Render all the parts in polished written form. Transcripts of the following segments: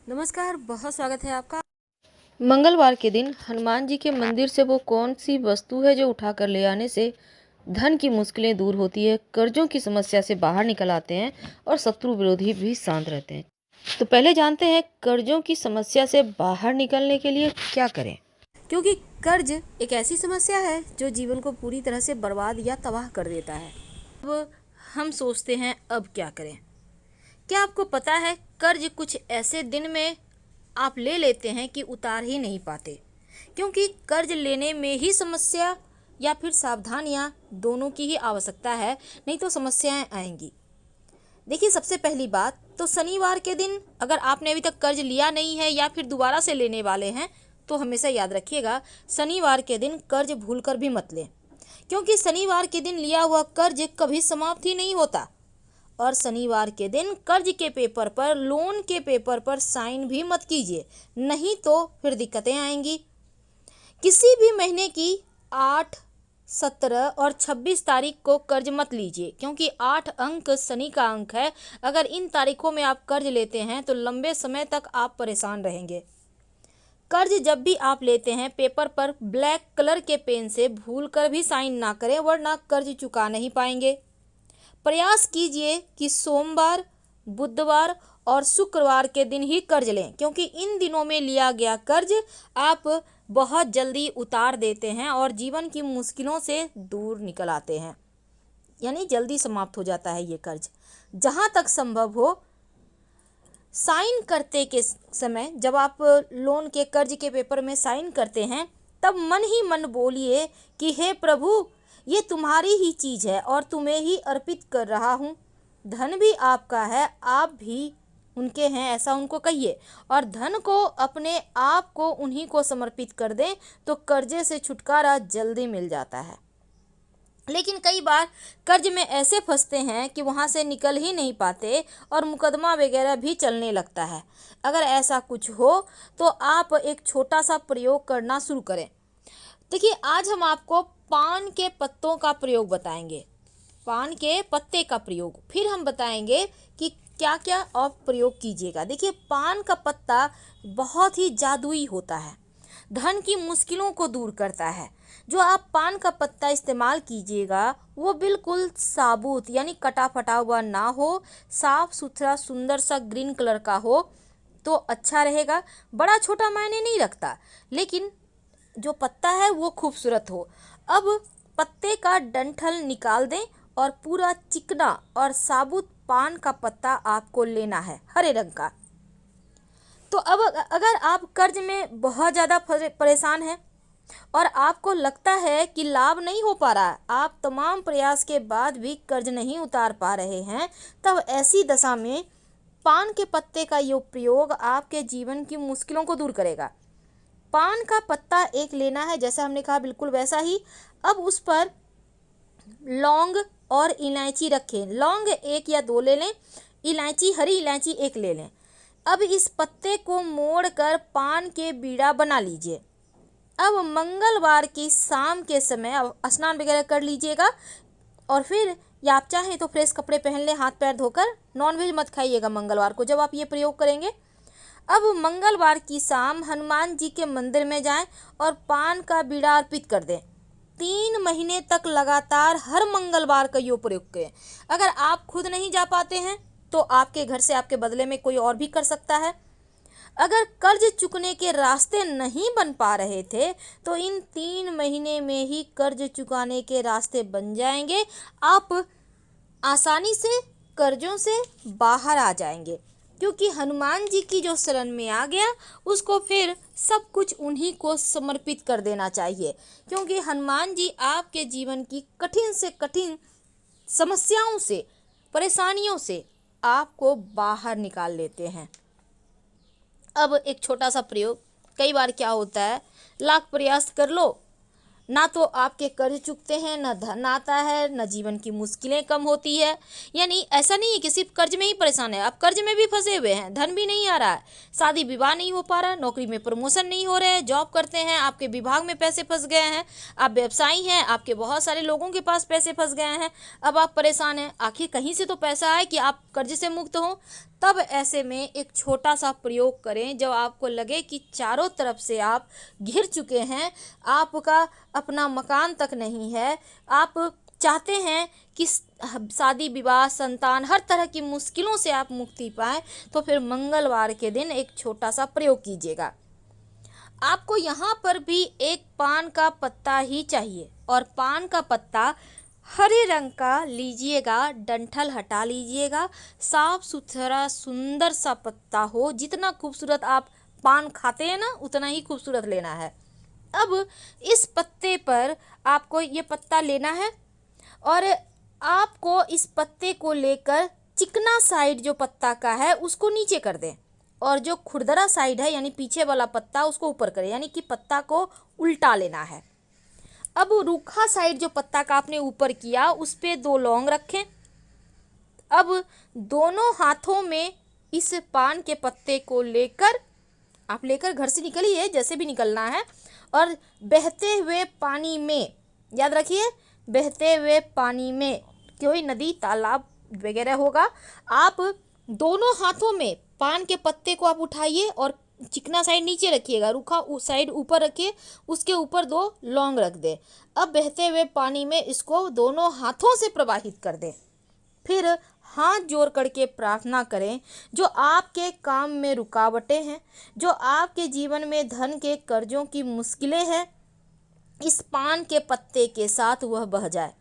नमस्कार, बहुत स्वागत है आपका। मंगलवार के दिन हनुमान जी के मंदिर से वो कौन सी वस्तु है जो उठाकर ले आने से धन की मुश्किलें दूर होती है, कर्जों की समस्या से बाहर निकल आते हैं और शत्रु विरोधी भी शांत रहते हैं। तो पहले जानते हैं कर्जों की समस्या से बाहर निकलने के लिए क्या करें। क्योंकि कर्ज एक ऐसी समस्या है जो जीवन को पूरी तरह से बर्बाद या तबाह कर देता है। अब हम सोचते हैं अब क्या करें। क्या आपको पता है कर्ज कुछ ऐसे दिन में आप ले लेते हैं कि उतार ही नहीं पाते, क्योंकि कर्ज लेने में ही समस्या या फिर सावधानियां दोनों की ही आवश्यकता है, नहीं तो समस्याएं आएंगी। देखिए, सबसे पहली बात तो शनिवार के दिन अगर आपने अभी तक कर्ज लिया नहीं है या फिर दोबारा से लेने वाले हैं तो हमेशा याद रखिएगा, शनिवार के दिन कर्ज भूलकर भी मत लें, क्योंकि शनिवार के दिन लिया हुआ कर्ज कभी समाप्त ही नहीं होता। और शनिवार के दिन कर्ज के पेपर पर, लोन के पेपर पर साइन भी मत कीजिए, नहीं तो फिर दिक्कतें आएंगी। किसी भी महीने की 8, 17 और 26 तारीख को कर्ज मत लीजिए, क्योंकि 8 अंक शनि का अंक है। अगर इन तारीखों में आप कर्ज लेते हैं तो लंबे समय तक आप परेशान रहेंगे। कर्ज जब भी आप लेते हैं, पेपर पर ब्लैक कलर के पेन से भूल कर भी साइन ना करें, वरना कर्ज चुका नहीं पाएंगे। प्रयास कीजिए कि सोमवार, बुधवार और शुक्रवार के दिन ही कर्ज लें, क्योंकि इन दिनों में लिया गया कर्ज आप बहुत जल्दी उतार देते हैं और जीवन की मुश्किलों से दूर निकल आते हैं, यानी जल्दी समाप्त हो जाता है ये कर्ज। जहाँ तक संभव हो, साइन करते के समय जब आप लोन के कर्ज के पेपर में साइन करते हैं, तब मन ही मन बोलिए कि हे प्रभु, ये तुम्हारी ही चीज़ है और तुम्हें ही अर्पित कर रहा हूँ। धन भी आपका है, आप भी उनके हैं, ऐसा उनको कहिए और धन को, अपने आप को उन्हीं को समर्पित कर दें, तो कर्जे से छुटकारा जल्दी मिल जाता है। लेकिन कई बार कर्ज में ऐसे फंसते हैं कि वहाँ से निकल ही नहीं पाते और मुकदमा वगैरह भी चलने लगता है। अगर ऐसा कुछ हो तो आप एक छोटा सा प्रयोग करना शुरू करें। देखिए, आज हम आपको पान के पत्तों का प्रयोग बताएंगे, पान के पत्ते का प्रयोग, फिर हम बताएंगे कि क्या क्या आप प्रयोग कीजिएगा। देखिए, पान का पत्ता बहुत ही जादुई होता है, धन की मुश्किलों को दूर करता है। जो आप पान का पत्ता इस्तेमाल कीजिएगा वो बिल्कुल साबुत यानी कटा फटा हुआ ना हो, साफ सुथरा सुंदर सा ग्रीन कलर का हो तो अच्छा रहेगा। बड़ा छोटा मायने नहीं रखता, लेकिन जो पत्ता है वो खूबसूरत हो। अब पत्ते का डंठल निकाल दें और पूरा चिकना और साबुत पान का पत्ता आपको लेना है, हरे रंग का। तो अब अगर आप कर्ज में बहुत ज़्यादा परेशान हैं और आपको लगता है कि लाभ नहीं हो पा रहा है, आप तमाम प्रयास के बाद भी कर्ज नहीं उतार पा रहे हैं, तब ऐसी दशा में पान के पत्ते का ये प्रयोग आपके जीवन की मुश्किलों को दूर करेगा। पान का पत्ता एक लेना है, जैसा हमने कहा बिल्कुल वैसा ही। अब उस पर लौंग और इलायची रखें। लौंग 1 या 2 ले लें, इलायची, हरी इलायची 1 ले लें। अब इस पत्ते को मोड़कर पान के बीड़ा बना लीजिए। अब मंगलवार की शाम के समय स्नान वगैरह कर लीजिएगा और फिर, या आप चाहें तो फ्रेश कपड़े पहन लें, हाथ पैर धोकर। नॉनवेज मत खाइएगा मंगलवार को जब आप ये प्रयोग करेंगे। अब मंगलवार की शाम हनुमान जी के मंदिर में जाएं और पान का बीड़ा अर्पित कर दें। 3 महीने तक लगातार हर मंगलवार का यो प्रयोग करें। अगर आप खुद नहीं जा पाते हैं तो आपके घर से आपके बदले में कोई और भी कर सकता है। अगर कर्ज चुकने के रास्ते नहीं बन पा रहे थे तो इन 3 महीने में ही कर्ज चुकाने के रास्ते बन जाएंगे। आप आसानी से कर्जों से बाहर आ जाएंगे, क्योंकि हनुमान जी की जो शरण में आ गया उसको फिर सब कुछ उन्हीं को समर्पित कर देना चाहिए, क्योंकि हनुमान जी आपके जीवन की कठिन से कठिन समस्याओं से, परेशानियों से आपको बाहर निकाल लेते हैं। अब एक छोटा सा प्रयोग। कई बार क्या होता है, लाख प्रयास कर लो, ना तो आपके कर्ज चुकते हैं, ना धन आता है, ना जीवन की मुश्किलें कम होती है। यानी ऐसा नहीं है कि सिर्फ कर्ज में ही परेशान है, आप कर्ज में भी फंसे हुए हैं, धन भी नहीं आ रहा है, शादी विवाह नहीं हो पा रहा है, नौकरी में प्रमोशन नहीं हो रहे हैं, जॉब करते हैं आपके विभाग में पैसे फंस गए हैं, आप व्यवसायी हैं, आपके बहुत सारे लोगों के पास पैसे फंस गए हैं, अब आप परेशान हैं, आखिर कहीं से तो पैसा आए कि आप कर्ज से मुक्त हों। तब ऐसे में एक छोटा सा प्रयोग करें। जब आपको लगे कि चारों तरफ से आप घिर चुके हैं, आपका अपना मकान तक नहीं है, आप चाहते हैं कि शादी विवाह संतान हर तरह की मुश्किलों से आप मुक्ति पाएं, तो फिर मंगलवार के दिन एक छोटा सा प्रयोग कीजिएगा। आपको यहाँ पर भी एक पान का पत्ता ही चाहिए और पान का पत्ता हरे रंग का लीजिएगा, डंठल हटा लीजिएगा, साफ सुथरा सुंदर सा पत्ता हो। जितना खूबसूरत आप पान खाते हैं ना, उतना ही खूबसूरत लेना है। अब इस पत्ते पर आपको ये पत्ता लेना है और आपको इस पत्ते को लेकर चिकना साइड जो पत्ता का है उसको नीचे कर दें और जो खुरदरा साइड है यानी पीछे वाला पत्ता उसको ऊपर करें, यानी कि पत्ता को उल्टा लेना है। अब रूखा साइड जो पत्ता का आपने ऊपर किया उस पे 2 लौंग रखें। अब दोनों हाथों में इस पान के पत्ते को लेकर आप लेकर घर से निकलिए, जैसे भी निकलना है, और बहते हुए पानी में, याद रखिए बहते हुए पानी में, कोई नदी तालाब वगैरह होगा, आप दोनों हाथों में पान के पत्ते को आप उठाइए और चिकना साइड नीचे रखिएगा, रूखा साइड ऊपर रखिए, उसके ऊपर 2 लौंग रख दें। अब बहते हुए पानी में इसको दोनों हाथों से प्रवाहित कर दें। फिर हाथ जोड़ करके प्रार्थना करें, जो आपके काम में रुकावटें हैं, जो आपके जीवन में धन के कर्जों की मुश्किलें हैं, इस पान के पत्ते के साथ वह बह जाए।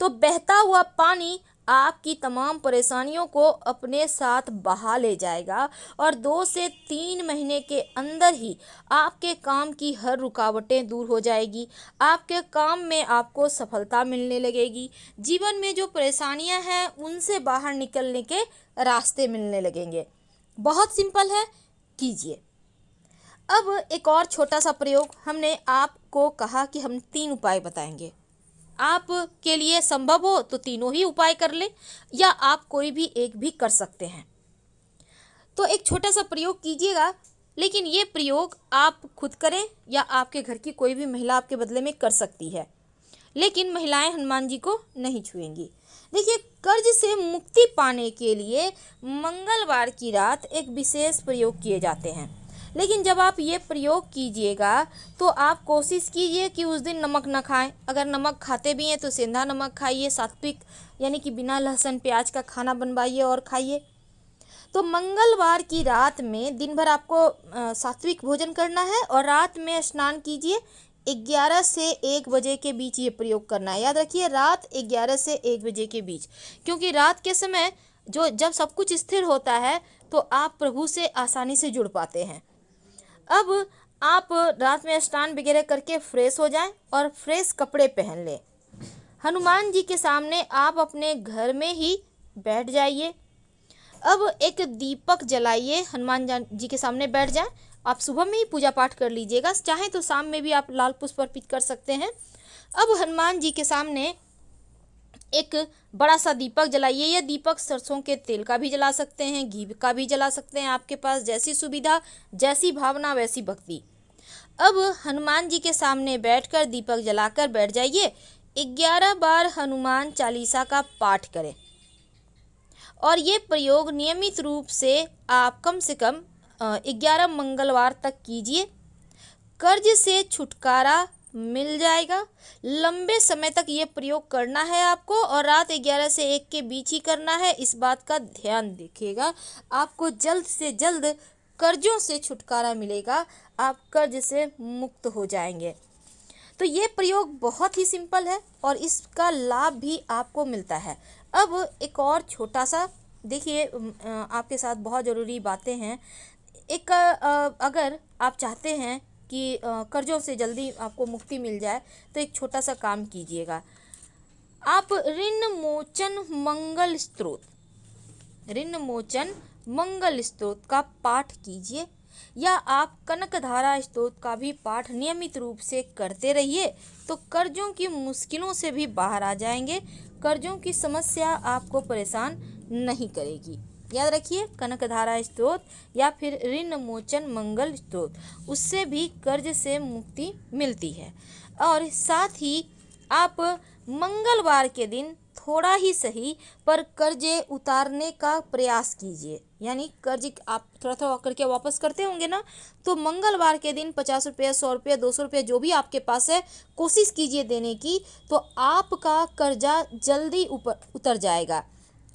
तो बहता हुआ पानी आपकी तमाम परेशानियों को अपने साथ बहा ले जाएगा और 2 से 3 महीने के अंदर ही आपके काम की हर रुकावटें दूर हो जाएगी। आपके काम में आपको सफलता मिलने लगेगी। जीवन में जो परेशानियां हैं उनसे बाहर निकलने के रास्ते मिलने लगेंगे। बहुत सिंपल है, कीजिए। अब एक और छोटा सा प्रयोग, हमने आपको कहा कि हम 3 उपाय बताएंगे। आप के लिए संभव हो तो तीनों ही उपाय कर लें या आप कोई भी एक भी कर सकते हैं। तो एक छोटा सा प्रयोग कीजिएगा, लेकिन ये प्रयोग आप खुद करें या आपके घर की कोई भी महिला आपके बदले में कर सकती है, लेकिन महिलाएं हनुमान जी को नहीं छुएंगी। देखिए, कर्ज से मुक्ति पाने के लिए मंगलवार की रात एक विशेष प्रयोग किए जाते हैं, लेकिन जब आप ये प्रयोग कीजिएगा तो आप कोशिश कीजिए कि उस दिन नमक ना खाएं। अगर नमक खाते भी हैं तो सेंधा नमक खाइए, सात्विक यानी कि बिना लहसुन प्याज का खाना बनवाइए और खाइए। तो मंगलवार की रात में दिन भर आपको सात्विक भोजन करना है और रात में स्नान कीजिए। 11 से 1 बजे के बीच ये प्रयोग करना है। याद रखिए, रात 11 से 1 बजे के बीच, क्योंकि रात के समय जब सब कुछ स्थिर होता है तो आप प्रभु से आसानी से जुड़ पाते हैं। अब आप रात में स्नान वगैरह करके फ्रेश हो जाएं और फ्रेश कपड़े पहन लें। हनुमान जी के सामने आप अपने घर में ही बैठ जाइए। अब एक दीपक जलाइए, हनुमान जी के सामने बैठ जाएं। आप सुबह में ही पूजा पाठ कर लीजिएगा, चाहे तो शाम में भी आप लाल पुष्प अर्पित कर सकते हैं। अब हनुमान जी के सामने एक बड़ा सा दीपक जलाइए। यह दीपक सरसों के तेल का भी जला सकते हैं, घी का भी जला सकते हैं, आपके पास जैसी सुविधा, जैसी भावना वैसी भक्ति। अब हनुमान जी के सामने बैठकर दीपक जलाकर बैठ जाइए। 11 बार हनुमान चालीसा का पाठ करें और ये प्रयोग नियमित रूप से आप कम से कम 11 मंगलवार तक कीजिए। कर्ज से छुटकारा मिल जाएगा। लंबे समय तक ये प्रयोग करना है आपको और रात 11 से 1 के बीच ही करना है। इस बात का ध्यान रखिएगा, आपको जल्द से जल्द कर्जों से छुटकारा मिलेगा, आप कर्ज से मुक्त हो जाएंगे। तो ये प्रयोग बहुत ही सिंपल है और इसका लाभ भी आपको मिलता है। अब एक और छोटा सा, देखिए आपके साथ बहुत ज़रूरी बातें हैं। अगर आप चाहते हैं कि कर्जों से जल्दी आपको मुक्ति मिल जाए तो एक छोटा सा काम कीजिएगा। आप ऋण मोचन मंगल स्तोत्र का पाठ कीजिए या आप कनकधारा स्तोत्र का भी पाठ नियमित रूप से करते रहिए, तो कर्जों की मुश्किलों से भी बाहर आ जाएंगे। कर्जों की समस्या आपको परेशान नहीं करेगी। याद रखिए, कनकधारा स्तोत्र या फिर ऋण मोचन मंगल स्तोत्र, उससे भी कर्ज से मुक्ति मिलती है। और साथ ही आप मंगलवार के दिन थोड़ा ही सही पर कर्जे उतारने का प्रयास कीजिए। यानी कर्ज आप थोड़ा थोड़ा करके वापस करते होंगे ना, तो मंगलवार के दिन 50 रुपये, 100 रुपये, 200 रुपये जो भी आपके पास है, कोशिश कीजिए देने की, तो आपका कर्जा जल्दी ऊपर उतर जाएगा।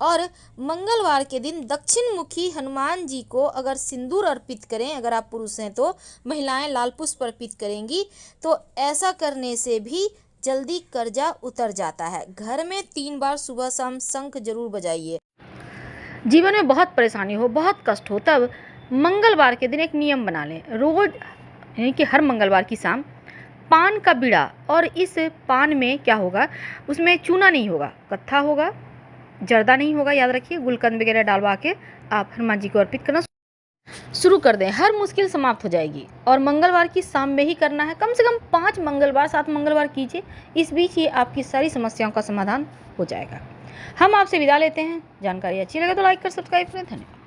और मंगलवार के दिन दक्षिण मुखी हनुमान जी को अगर सिंदूर अर्पित करें, अगर आप पुरुष हैं तो महिलाएं लाल पुष्प अर्पित करेंगी, तो ऐसा करने से भी जल्दी कर्जा उतर जाता है। घर में 3 बार सुबह शाम शंख जरूर बजाइए। जीवन में बहुत परेशानी हो, बहुत कष्ट हो, तब मंगलवार के दिन एक नियम बना लें। रोज यानी कि हर मंगलवार की शाम पान का बीड़ा, और इस पान में क्या होगा, उसमें चूना नहीं होगा, कत्था होगा, जर्दा नहीं होगा, याद रखिए। गुलकंद वगैरह डालवा के आप हनुमान जी को अर्पित करना शुरू कर दें, हर मुश्किल समाप्त हो जाएगी। और मंगलवार की शाम में ही करना है, कम से कम 5 मंगलवार 7 मंगलवार कीजिए। इस बीच ही आपकी सारी समस्याओं का समाधान हो जाएगा। हम आपसे विदा लेते हैं। जानकारी अच्छी लगे तो लाइक कर सब्सक्राइब करें। धन्यवाद।